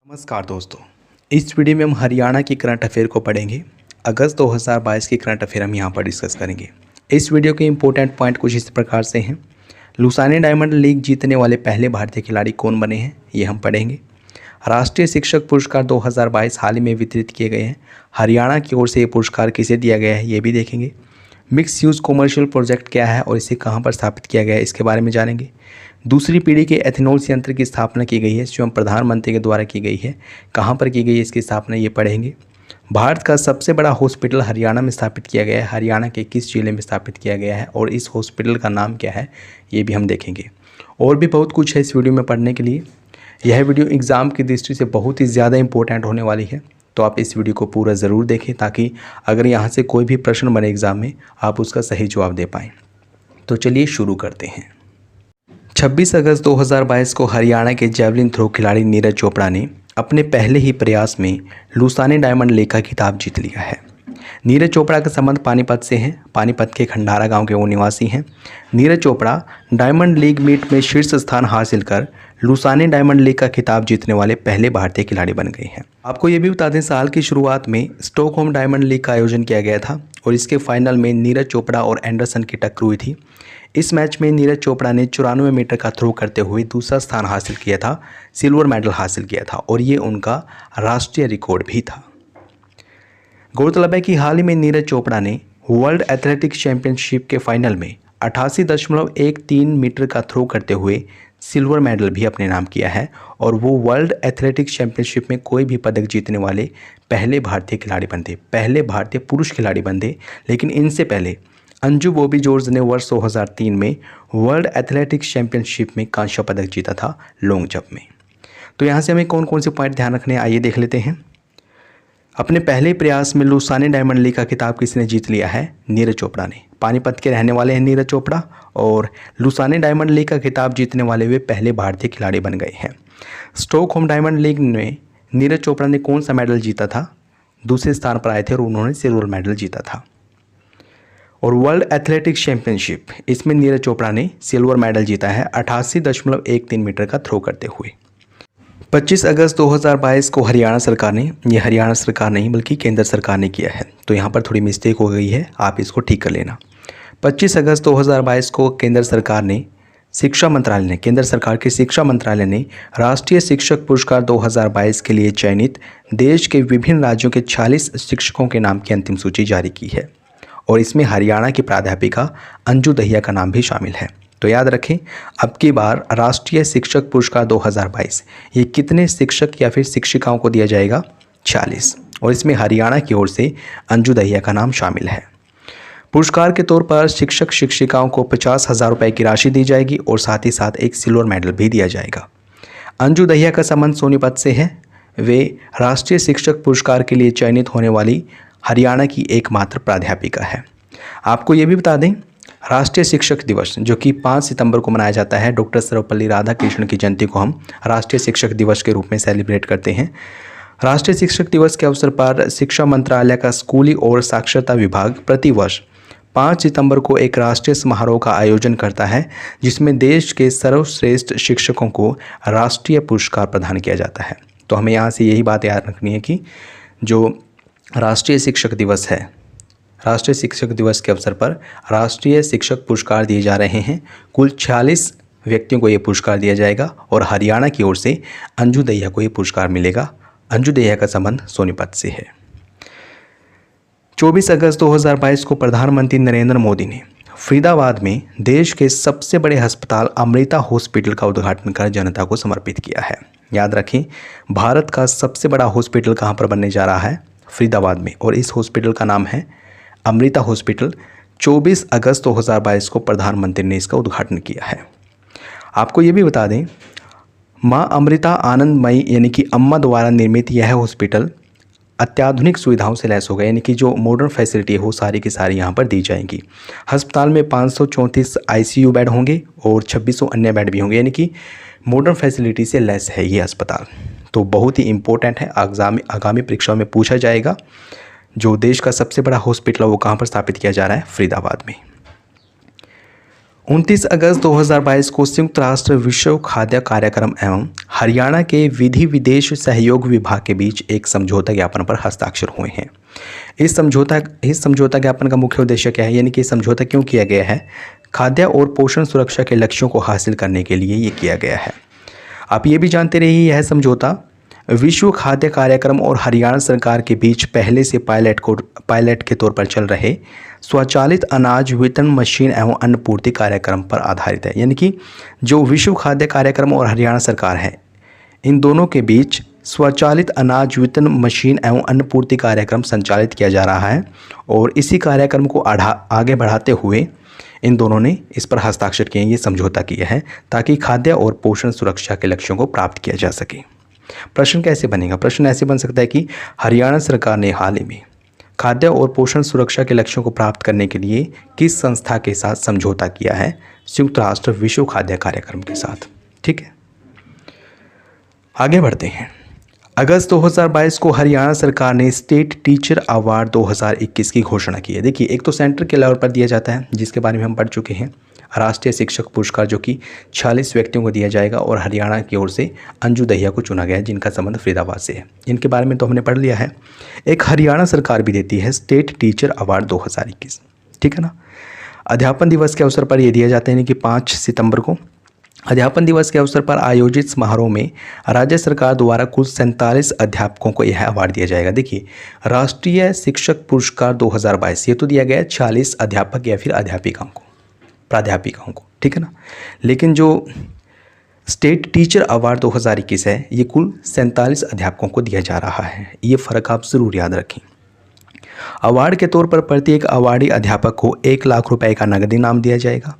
नमस्कार दोस्तों, इस वीडियो में हम हरियाणा की करंट अफेयर को पढ़ेंगे। अगस्त 2022 की करंट अफेयर हम यहाँ पर डिस्कस करेंगे। इस वीडियो के इंपॉर्टेंट पॉइंट कुछ इस प्रकार से हैं। लुसाने डायमंड लीग जीतने वाले पहले भारतीय खिलाड़ी कौन बने हैं, ये हम पढ़ेंगे। राष्ट्रीय शिक्षक पुरस्कार 2022 हाल ही में वितरित किए गए हैं। हरियाणा की ओर से ये पुरस्कार किसे दिया गया है, ये भी देखेंगे। मिक्स यूज़ कॉमर्शियल प्रोजेक्ट क्या है और इसे कहाँ पर स्थापित किया गया है, इसके बारे में जानेंगे। दूसरी पीढ़ी के एथेनॉल संयंत्र की स्थापना की गई है, स्वयं प्रधानमंत्री के द्वारा की गई है। कहाँ पर की गई है इसकी स्थापना, ये पढ़ेंगे। भारत का सबसे बड़ा हॉस्पिटल हरियाणा में स्थापित किया गया है। हरियाणा के किस जिले में स्थापित किया गया है और इस हॉस्पिटल का नाम क्या है, ये भी हम देखेंगे। और भी बहुत कुछ है इस वीडियो में पढ़ने के लिए। यह वीडियो एग्ज़ाम की दृष्टि से बहुत ही ज़्यादा इंपॉर्टेंट होने वाली है, तो आप इस वीडियो को पूरा ज़रूर देखें ताकि अगर यहाँ से कोई भी प्रश्न बने एग्ज़ाम में आप उसका सही जवाब दे पाएँ। तो चलिए शुरू करते हैं। 26 अगस्त 2022 को हरियाणा के जेवलिन थ्रो खिलाड़ी नीरज चोपड़ा ने अपने पहले ही प्रयास में लुसाने डायमंड लीग का खिताब जीत लिया है। नीरज चोपड़ा का संबंध पानीपत से है। पानीपत के खंडारा गांव के वो निवासी हैं। Neeraj Chopra diamond league meet में शीर्ष स्थान हासिल कर लुसाने डायमंड लीग का खिताब जीतने वाले पहले भारतीय खिलाड़ी बन गए हैं। आपको ये भी बता दें, साल की शुरुआत में स्टॉकहोम डायमंड लीग का आयोजन किया गया था और इसके फाइनल में नीरज चोपड़ा और एंडरसन की टक्कर हुई थी। इस मैच में नीरज चोपड़ा ने 94 मीटर का थ्रो करते हुए दूसरा स्थान हासिल किया था, सिल्वर मेडल हासिल किया था और ये उनका राष्ट्रीय रिकॉर्ड भी था। गौरतलब है कि हाल ही में नीरज चोपड़ा ने वर्ल्ड एथलेटिक्स चैंपियनशिप के फाइनल में 88.13 मीटर का थ्रो करते हुए सिल्वर मेडल भी अपने नाम किया है और वो वर्ल्ड एथलेटिक्स चैंपियनशिप में कोई भी पदक जीतने वाले पहले भारतीय खिलाड़ी बनते, पहले भारतीय पुरुष खिलाड़ी बनते। लेकिन इनसे पहले अंजू बॉबी जॉर्ज ने वर्ष 2003 में वर्ल्ड एथलेटिक्स चैंपियनशिप में कांस्य पदक जीता था लॉन्ग जंप में। तो यहाँ से हमें कौन कौन से पॉइंट ध्यान रखने हैं, आइए देख लेते हैं। अपने पहले प्रयास में लुसाने डायमंड लीग का खिताब किसने जीत लिया है, नीरज चोपड़ा ने। पानीपत के रहने वाले हैं नीरज चोपड़ा और लुसाने डायमंड लीग का खिताब जीतने वाले वे पहले भारतीय खिलाड़ी बन गए हैं। स्टॉकहोम डायमंड लीग में नीरज चोपड़ा ने कौन सा मेडल जीता था, दूसरे स्थान पर आए थे और उन्होंने सिल्वर मेडल जीता था। और वर्ल्ड एथलेटिक्स चैंपियनशिप, इसमें नीरज चोपड़ा ने सिल्वर मेडल जीता है 88.13 मीटर का थ्रो करते हुए। 25 अगस्त 2022 को हरियाणा सरकार ने, ये हरियाणा सरकार नहीं बल्कि केंद्र सरकार ने किया है, तो यहाँ पर थोड़ी मिस्टेक हो गई है, आप इसको ठीक कर लेना। 25 अगस्त 2022 को केंद्र सरकार ने शिक्षा मंत्रालय ने, केंद्र सरकार के शिक्षा मंत्रालय ने राष्ट्रीय शिक्षक पुरस्कार 2022 के लिए चयनित देश के विभिन्न राज्यों के 46 शिक्षकों के नाम की अंतिम सूची जारी की है और इसमें हरियाणा की प्राध्यापिका अंजू दहिया का नाम भी शामिल है। तो याद रखें, अब की बार राष्ट्रीय शिक्षक पुरस्कार 2022 ये कितने शिक्षक या फिर शिक्षिकाओं को दिया जाएगा, 46, और इसमें हरियाणा की ओर से अंजू दहिया का नाम शामिल है। पुरस्कार के तौर पर शिक्षक शिक्षिकाओं को 50,000 रुपये की राशि दी जाएगी और साथ ही साथ एक सिल्वर मेडल भी दिया जाएगा। अंजू दहिया का संबंध सोनीपत से है। वे राष्ट्रीय शिक्षक पुरस्कार के लिए चयनित होने वाली हरियाणा की एकमात्र प्राध्यापिका है। आपको ये भी बता दें, राष्ट्रीय शिक्षक दिवस जो कि 5 सितंबर को मनाया जाता है, डॉक्टर सर्वपल्ली राधाकृष्णन की जयंती को हम राष्ट्रीय शिक्षक दिवस के रूप में सेलिब्रेट करते हैं। राष्ट्रीय शिक्षक दिवस के अवसर पर शिक्षा मंत्रालय का स्कूली और साक्षरता विभाग प्रतिवर्ष 5 सितंबर को एक राष्ट्रीय समारोह का आयोजन करता है जिसमें देश के सर्वश्रेष्ठ शिक्षकों को राष्ट्रीय पुरस्कार प्रदान किया जाता है। तो हमें यहाँ से यही बात याद रखनी है कि जो राष्ट्रीय शिक्षक दिवस है, राष्ट्रीय शिक्षक दिवस के अवसर पर राष्ट्रीय शिक्षक पुरस्कार दिए जा रहे हैं। कुल 46 व्यक्तियों को ये पुरस्कार दिया जाएगा और हरियाणा की ओर से अंजू दहिया को ये पुरस्कार मिलेगा। अंजू दहिया का संबंध सोनीपत से है। 24 अगस्त 2022 को प्रधानमंत्री नरेंद्र मोदी ने फरीदाबाद में देश के सबसे बड़े अस्पताल अमृता हॉस्पिटल का उद्घाटन कर जनता को समर्पित किया है। याद रखें, भारत का सबसे बड़ा हॉस्पिटल कहाँ पर बनने जा रहा है, फरीदाबाद में, और इस हॉस्पिटल का नाम है अमृता हॉस्पिटल। 24 अगस्त 2022 को प्रधानमंत्री ने इसका उद्घाटन किया है। आपको ये भी बता दें, माँ अमृता आनंदमयी यानी कि अम्मा द्वारा निर्मित यह हॉस्पिटल अत्याधुनिक सुविधाओं से लैस होगा, यानी कि जो मॉडर्न फैसिलिटी है वो सारी की सारी यहाँ पर दी जाएंगी। अस्पताल में 534 ICU बेड होंगे और 2600 अन्य बेड भी होंगे, यानी कि मॉडर्न फैसिलिटी से लैस है ये अस्पताल। तो बहुत ही इम्पोर्टेंट है, आगामी परीक्षाओं में पूछा जाएगा। जो देश का सबसे बड़ा हॉस्पिटल है वो कहाँ पर स्थापित किया जा रहा है, फरीदाबाद में। 29 अगस्त 2022 को संयुक्त राष्ट्र विश्व खाद्य कार्यक्रम एवं हरियाणा के विधि विदेश सहयोग विभाग के बीच एक समझौता ज्ञापन पर हस्ताक्षर हुए हैं। इस समझौता ज्ञापन का मुख्य उद्देश्य क्या है, यानी कि समझौता क्यों किया गया है? खाद्य और पोषण सुरक्षा के लक्ष्यों को हासिल करने के लिए ये किया गया है। आप ये भी जानते रहिए, यह समझौता विश्व खाद्य कार्यक्रम और हरियाणा सरकार के बीच पहले से पायलट के तौर पर चल रहे स्वचालित अनाज वितरण मशीन एवं अन्नपूर्ति कार्यक्रम पर आधारित है। यानी कि जो विश्व खाद्य कार्यक्रम और हरियाणा सरकार है, इन दोनों के बीच स्वचालित अनाज वितरण मशीन एवं अन्नपूर्ति कार्यक्रम संचालित किया जा रहा है और इसी कार्यक्रम को आगे बढ़ाते हुए इन दोनों ने इस पर हस्ताक्षर किए, ये समझौता किया है ताकि खाद्य और पोषण सुरक्षा के लक्ष्यों को प्राप्त किया जा सके। प्रश्न कैसे बनेगा? प्रश्न ऐसे बन सकता है कि हरियाणा सरकार ने हाल ही में खाद्य और पोषण सुरक्षा के लक्ष्यों को प्राप्त करने के लिए किस संस्था के साथ समझौता किया है? संयुक्त राष्ट्र विश्व खाद्य कार्यक्रम के साथ। ठीक है, आगे बढ़ते हैं। अगस्त 2022 को हरियाणा सरकार ने स्टेट टीचर अवार्ड 2021 की घोषणा की है। देखिए, एक तो सेंटर के लेवल पर दिया जाता है जिसके बारे में हम पढ़ चुके हैं, राष्ट्रीय शिक्षक पुरस्कार जो कि 46 व्यक्तियों को दिया जाएगा और हरियाणा की ओर से अंजू दहिया को चुना गया है जिनका संबंध फरीदाबाद से है। इनके बारे में तो हमने पढ़ लिया है। एक हरियाणा सरकार भी देती है स्टेट टीचर अवार्ड 2021, ठीक है ना। अध्यापन दिवस के अवसर पर यह दिया जाता है कि 5 सितंबर को अध्यापन दिवस के अवसर पर आयोजित समारोह में राज्य सरकार द्वारा कुल 47 अध्यापकों को यह अवार्ड दिया जाएगा। देखिए, राष्ट्रीय शिक्षक पुरस्कार 2022 ये तो दिया गया 40 अध्यापक या फिर प्राध्यापिकाओं को, ठीक है ना। लेकिन जो स्टेट टीचर अवार्ड 2021 है ये कुल 47 अध्यापकों को दिया जा रहा है। ये फ़र्क आप ज़रूर याद रखें। अवार्ड के तौर पर प्रत्येक अवार्डी अध्यापक को 1 लाख रुपए का नगद इनाम दिया जाएगा,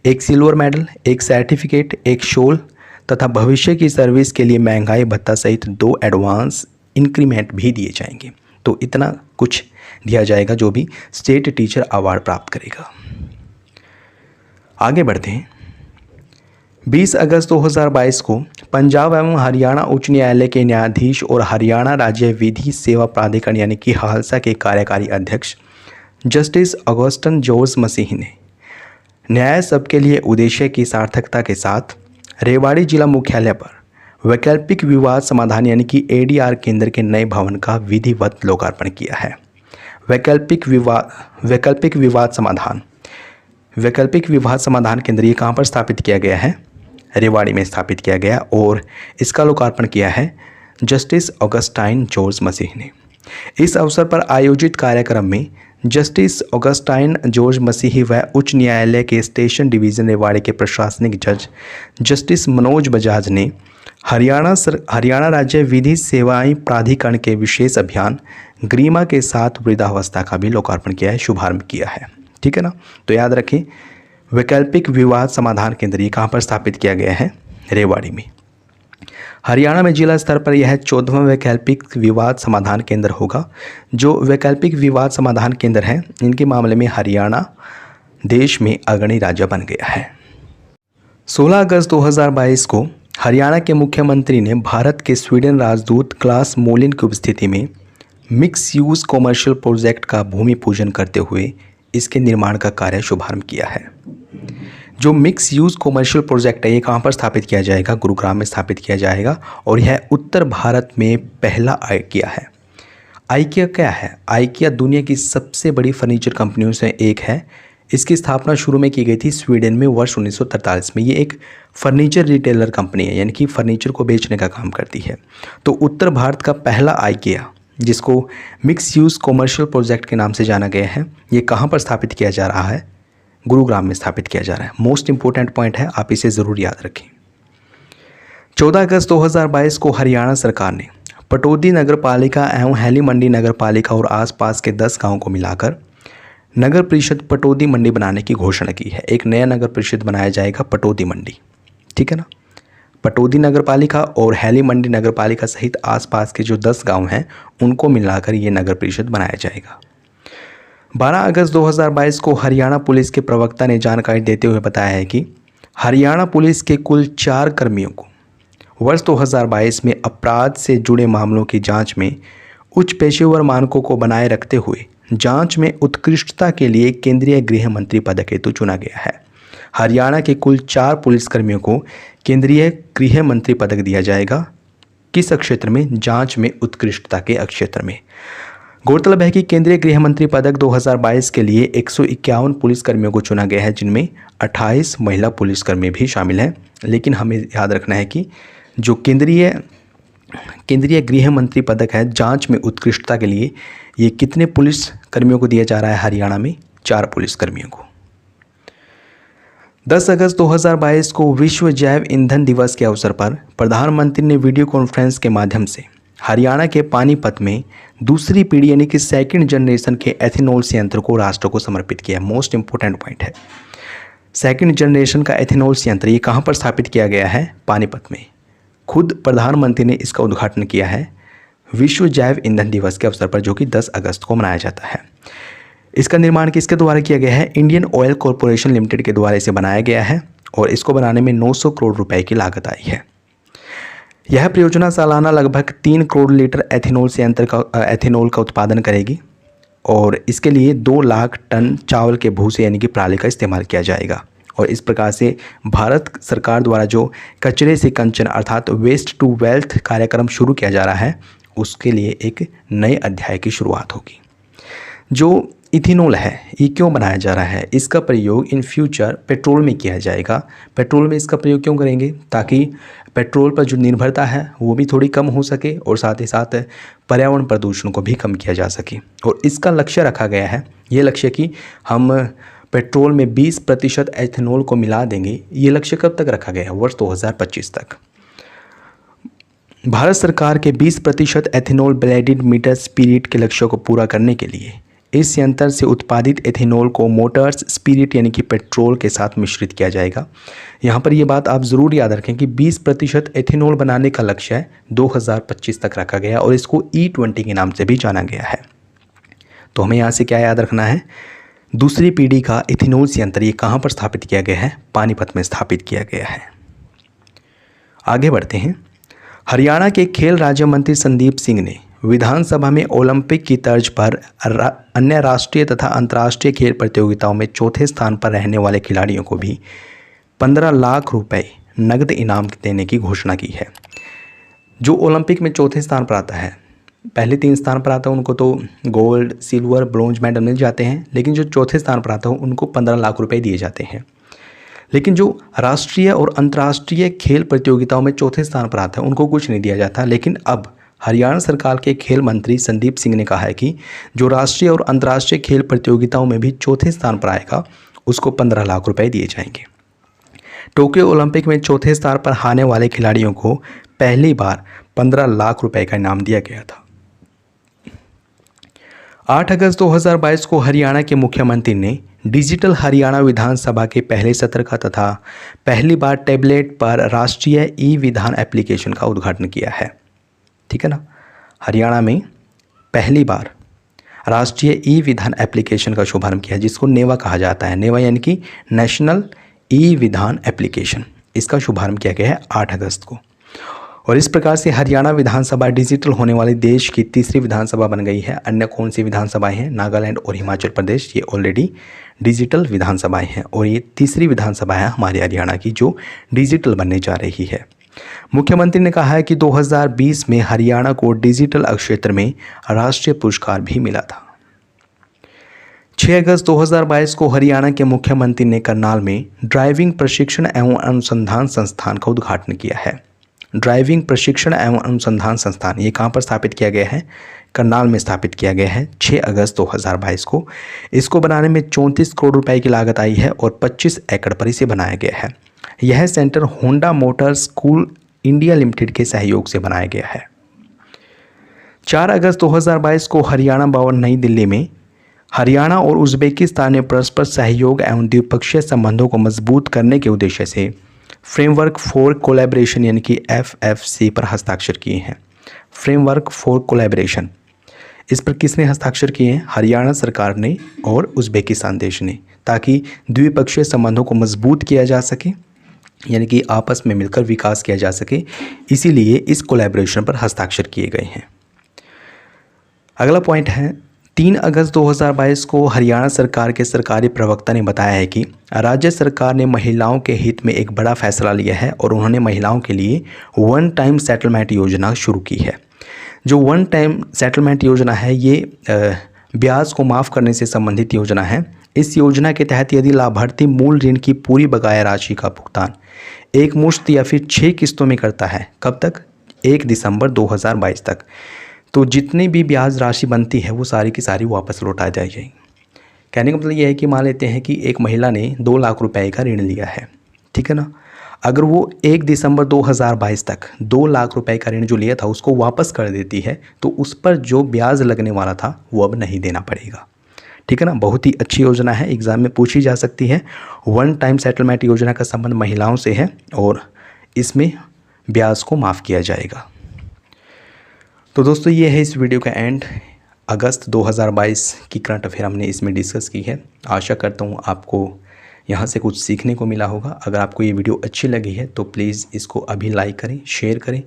एक सिल्वर मेडल, एक सर्टिफिकेट, एक शॉल तथा भविष्य की सर्विस के लिए महंगाई भत्ता सहित 2 एडवांस इंक्रीमेंट भी दिए जाएंगे। तो इतना कुछ दिया जाएगा जो भी स्टेट टीचर अवार्ड प्राप्त करेगा। आगे बढ़ते हैं। 20 अगस्त 2022 को पंजाब एवं हरियाणा उच्च न्यायालय के न्यायाधीश और हरियाणा राज्य विधि सेवा प्राधिकरण यानी कि हालसा के कार्यकारी अध्यक्ष जस्टिस ऑगस्टन जॉर्ज मसीह ने न्याय सबके लिए उद्देश्य की सार्थकता के साथ रेवाड़ी जिला मुख्यालय पर वैकल्पिक विवाद समाधान यानी कि ADR केंद्र के नए भवन का विधिवत लोकार्पण किया है। वैकल्पिक विवाद समाधान केंद्र ये कहाँ पर स्थापित किया गया है? रेवाड़ी में स्थापित किया गया और इसका लोकार्पण किया है जस्टिस ऑगस्टाइन जॉर्ज मसीह ने। इस अवसर पर आयोजित कार्यक्रम में जस्टिस ऑगस्टाइन जॉर्ज मसीह व उच्च न्यायालय के स्टेशन डिवीज़न रेवाड़ी के प्रशासनिक जज जस्टिस मनोज बजाज ने हरियाणा राज्य विधि सेवाएं प्राधिकरण के विशेष अभियान गरिमा के साथ वृद्धावस्था का भी लोकार्पण किया है, शुभारंभ किया है। ठीक है ना। तो याद रखें, वैकल्पिक विवाद समाधान केंद्र ये कहाँ पर स्थापित किया गया है? रेवाड़ी में। हरियाणा में जिला स्तर पर यह 14वां वैकल्पिक विवाद समाधान केंद्र होगा। जो वैकल्पिक विवाद समाधान केंद्र हैं इनके मामले में हरियाणा देश में अग्रणी राज्य बन गया है। 16 अगस्त 2022 को हरियाणा के मुख्यमंत्री ने भारत के स्वीडन राजदूत क्लास मोलिन की उपस्थिति में मिक्स यूज़ कॉमर्शियल प्रोजेक्ट का भूमि पूजन करते हुए इसके निर्माण का कार्य शुभारंभ किया है। जो मिक्स यूज़ कॉमर्शियल प्रोजेक्ट है ये कहाँ पर स्थापित किया जाएगा? गुरुग्राम में स्थापित किया जाएगा और यह उत्तर भारत में पहला आइकिया है। आइकिया क्या है? आइकिया दुनिया की सबसे बड़ी फर्नीचर कंपनियों से एक है। इसकी स्थापना शुरू में की गई थी स्वीडन में वर्ष 1943 में। ये एक फर्नीचर रिटेलर कंपनी है, यानी कि फर्नीचर को बेचने का काम करती है। तो उत्तर भारत का पहला आइकिया जिसको मिक्स यूज़ कॉमर्शियल प्रोजेक्ट के नाम से जाना गया है, ये कहाँ पर स्थापित किया जा रहा है? गुरुग्राम में स्थापित किया जा रहा है। मोस्ट इंपॉर्टेंट पॉइंट है, आप इसे ज़रूर याद रखें। 14 अगस्त 2022 को हरियाणा सरकार ने पटौदी नगर पालिका एवं हैली मंडी नगर पालिका और आसपास के 10 गाँव को मिलाकर नगर परिषद पटौदी मंडी बनाने की घोषणा की है। एक नया नगर परिषद बनाया जाएगा पटौदी मंडी, ठीक है ना। पटौदी नगर पालिका और हैली मंडी नगर पालिका सहित आसपास के जो 10 गांव हैं उनको मिलाकर ये नगर परिषद बनाया जाएगा। 12 अगस्त 2022 को हरियाणा पुलिस के प्रवक्ता ने जानकारी देते हुए बताया है कि हरियाणा पुलिस के कुल 4 कर्मियों को वर्ष 2022 में अपराध से जुड़े मामलों की जांच में उच्च पेशेवर मानकों को बनाए रखते हुए जांच में उत्कृष्टता के लिए केंद्रीय गृह मंत्री पद हेतु चुना गया है। हरियाणा के कुल 4 पुलिसकर्मियों को केंद्रीय गृह मंत्री पदक दिया जाएगा। किस क्षेत्र में? जांच में उत्कृष्टता के क्षेत्र में। गौरतलब है कि केंद्रीय गृह मंत्री पदक 2022 के लिए 151 पुलिसकर्मियों को चुना गया है, जिनमें 28 महिला पुलिसकर्मी भी शामिल हैं। लेकिन हमें याद रखना है कि जो केंद्रीय गृह मंत्री पदक है जांच में उत्कृष्टता के लिए, ये कितने पुलिस कर्मियों को दिया जा रहा है हरियाणा में? 4 पुलिसकर्मियों को। 10 अगस्त 2022 को विश्व जैव ईंधन दिवस के अवसर पर प्रधानमंत्री ने वीडियो कॉन्फ्रेंस के माध्यम से हरियाणा के पानीपत में दूसरी पीढ़ी यानी कि सेकंड जनरेशन के एथेनॉल संयंत्र को राष्ट्र को समर्पित किया। मोस्ट इंपोर्टेंट पॉइंट है, सेकंड जनरेशन का एथेनॉल संयंत्र ये कहाँ पर स्थापित किया गया है? पानीपत में। खुद प्रधानमंत्री ने इसका उद्घाटन किया है विश्व जैव ईंधन दिवस के अवसर पर, जो कि 10 अगस्त को मनाया जाता है। इसका निर्माण किसके द्वारा किया गया है? इंडियन ऑयल कॉरपोरेशन लिमिटेड के द्वारा इसे बनाया गया है और इसको बनाने में 900 करोड़ रुपए की लागत आई है। यह परियोजना सालाना लगभग 3 करोड़ लीटर एथेनॉल का उत्पादन करेगी और इसके लिए 2 लाख टन चावल के भूसे यानी कि पराली का इस्तेमाल किया जाएगा। और इस प्रकार से भारत सरकार द्वारा जो कचरे से कंचन अर्थात वेस्ट टू वेल्थ कार्यक्रम शुरू किया जा रहा है, उसके लिए एक नए अध्याय की शुरुआत होगी। जो इथेनॉल है ये क्यों बनाया जा रहा है? इसका प्रयोग इन फ्यूचर पेट्रोल में किया जाएगा। पेट्रोल में इसका प्रयोग क्यों करेंगे? ताकि पेट्रोल पर जो निर्भरता है वो भी थोड़ी कम हो सके और साथ ही साथ पर्यावरण प्रदूषण को भी कम किया जा सके। और इसका लक्ष्य रखा गया है, ये लक्ष्य कि हम पेट्रोल में 20% एथेनॉल को मिला देंगे। ये लक्ष्य कब तक रखा गया है? वर्ष 2025 तक। भारत सरकार के 20% एथेनॉल ब्लेंडेड मीटर स्पिरिट के लक्ष्य को पूरा करने के लिए इस यंत्र से उत्पादित एथेनॉल को मोटर्स स्पिरिट यानी कि पेट्रोल के साथ मिश्रित किया जाएगा। यहाँ पर ये बात आप ज़रूर याद रखें कि 20% एथेनॉल बनाने का लक्ष्य है 2025 तक रखा गया और इसको E20 के नाम से भी जाना गया है। तो हमें यहाँ से क्या याद रखना है? दूसरी पीढ़ी का इथेनॉल संयंत्र ये कहाँ पर स्थापित किया गया है? पानीपत में स्थापित किया गया है। आगे बढ़ते हैं। हरियाणा के खेल राज्य मंत्री संदीप सिंह ने विधानसभा में ओलंपिक की तर्ज पर अन्य राष्ट्रीय तथा अंतर्राष्ट्रीय खेल प्रतियोगिताओं में चौथे स्थान पर रहने वाले खिलाड़ियों को भी 15 लाख रुपए नगद इनाम देने की घोषणा की है। जो ओलंपिक में चौथे स्थान पर आता है, पहले 3 स्थान पर आता है उनको तो गोल्ड, सिल्वर, ब्रोंज मेडल मिल जाते हैं, लेकिन जो चौथे स्थान पर आता है उनको 15 लाख रुपए दिए जाते हैं। लेकिन जो राष्ट्रीय और अंतर्राष्ट्रीय खेल प्रतियोगिताओं में चौथे स्थान पर आता है उनको कुछ नहीं दिया जाता। लेकिन अब हरियाणा सरकार के खेल मंत्री संदीप सिंह ने कहा है कि जो राष्ट्रीय और अंतर्राष्ट्रीय खेल प्रतियोगिताओं में भी चौथे स्थान पर आएगा उसको 15 लाख रुपए दिए जाएंगे। टोक्यो ओलंपिक में चौथे स्थान पर आने वाले खिलाड़ियों को पहली बार 15 लाख रुपए का इनाम दिया गया था। 8 अगस्त 2022 को हरियाणा के मुख्यमंत्री ने डिजिटल हरियाणा विधानसभा के पहले सत्र का तथा पहली बार टैबलेट पर राष्ट्रीय ई विधान एप्लीकेशन का उद्घाटन किया है। ठीक है ना, हरियाणा में पहली बार राष्ट्रीय ई विधान एप्लीकेशन का शुभारंभ किया, जिसको नेवा कहा जाता है। नेवा यानी कि नेशनल ई विधान एप्लीकेशन, इसका शुभारंभ किया गया है 8 अगस्त को। और इस प्रकार से हरियाणा विधानसभा डिजिटल होने वाली देश की तीसरी विधानसभा बन गई है। अन्य कौन सी विधानसभाएं हैं? नागालैंड और हिमाचल प्रदेश, ये ऑलरेडी डिजिटल विधानसभाएं हैं और ये तीसरी विधानसभा है हमारे हरियाणा की जो डिजिटल बनने जा रही है। मुख्यमंत्री ने कहा है कि 2020 में हरियाणा को डिजिटल क्षेत्र में राष्ट्रीय पुरस्कार भी मिला था। 6 अगस्त 2022 को हरियाणा के मुख्यमंत्री ने करनाल में ड्राइविंग प्रशिक्षण एवं अनुसंधान संस्थान का उद्घाटन किया है। ड्राइविंग प्रशिक्षण एवं अनुसंधान संस्थान ये कहाँ पर स्थापित किया गया है? करनाल में स्थापित किया गया है 6 अगस्त 2022 को। इसको बनाने में 34 करोड़ रुपए की लागत आई है और 25 एकड़ पर इसे बनाया गया है। यह centre Honda motor school India limited के सहयोग से बनाया गया है। 4 अगस्त 2022 को हरियाणा भवन नई दिल्ली में हरियाणा और उज्बेकिस्तान ने परस्पर सहयोग एवं द्विपक्षीय संबंधों को मजबूत करने के उद्देश्य से फ्रेमवर्क फॉर कोलैबोरेशन यानी कि FFC पर हस्ताक्षर किए हैं। फ्रेमवर्क फॉर कोलैबोरेशन, इस पर किसने हस्ताक्षर किए हैं? हरियाणा सरकार ने और उज्बेकिस्तान देश ने, ताकि द्विपक्षीय संबंधों को मजबूत किया जा सके, यानी कि आपस में मिलकर विकास किया जा सके। इसीलिए इस कोलैबोरेशन पर हस्ताक्षर किए गए हैं। अगला पॉइंट है 3 अगस्त 2022 को हरियाणा सरकार के सरकारी प्रवक्ता ने बताया है कि राज्य सरकार ने महिलाओं के हित में एक बड़ा फैसला लिया है और उन्होंने महिलाओं के लिए वन टाइम सेटलमेंट योजना शुरू की है। जो वन टाइम सेटलमेंट योजना है ये ब्याज को माफ़ करने से संबंधित योजना है। इस योजना के तहत यदि लाभार्थी मूल ऋण की पूरी बकाया राशि का भुगतान एक मुश्त या फिर 6 किस्तों में करता है, कब तक? 1 दिसंबर 2022 तक, तो जितनी भी ब्याज राशि बनती है वो सारी की सारी वापस लौटा जाएगी। कहने का मतलब ये है कि मान लेते हैं कि एक महिला ने 2 लाख रुपए का ऋण लिया है, ठीक है ना। अगर वो 1 दिसंबर 2022 तक 2 लाख रुपए का ऋण जो लिया था उसको वापस कर देती है तो उस पर जो ब्याज लगने वाला था वो अब नहीं देना पड़ेगा, ठीक है ना। बहुत ही अच्छी योजना है, एग्ज़ाम में पूछी जा सकती है। वन टाइम सेटलमेंट योजना का संबंध महिलाओं से है और इसमें ब्याज को माफ़ किया जाएगा। तो दोस्तों ये है इस वीडियो का एंड। अगस्त 2022 की करंट अफेयर हमने इसमें डिस्कस की है। आशा करता हूँ आपको यहाँ से कुछ सीखने को मिला होगा। अगर आपको ये वीडियो अच्छी लगी है तो प्लीज़ इसको अभी लाइक करें, शेयर करें।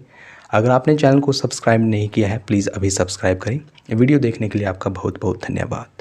अगर आपने चैनल को सब्सक्राइब नहीं किया है प्लीज़ अभी सब्सक्राइब करें। वीडियो देखने के लिए आपका बहुत बहुत धन्यवाद।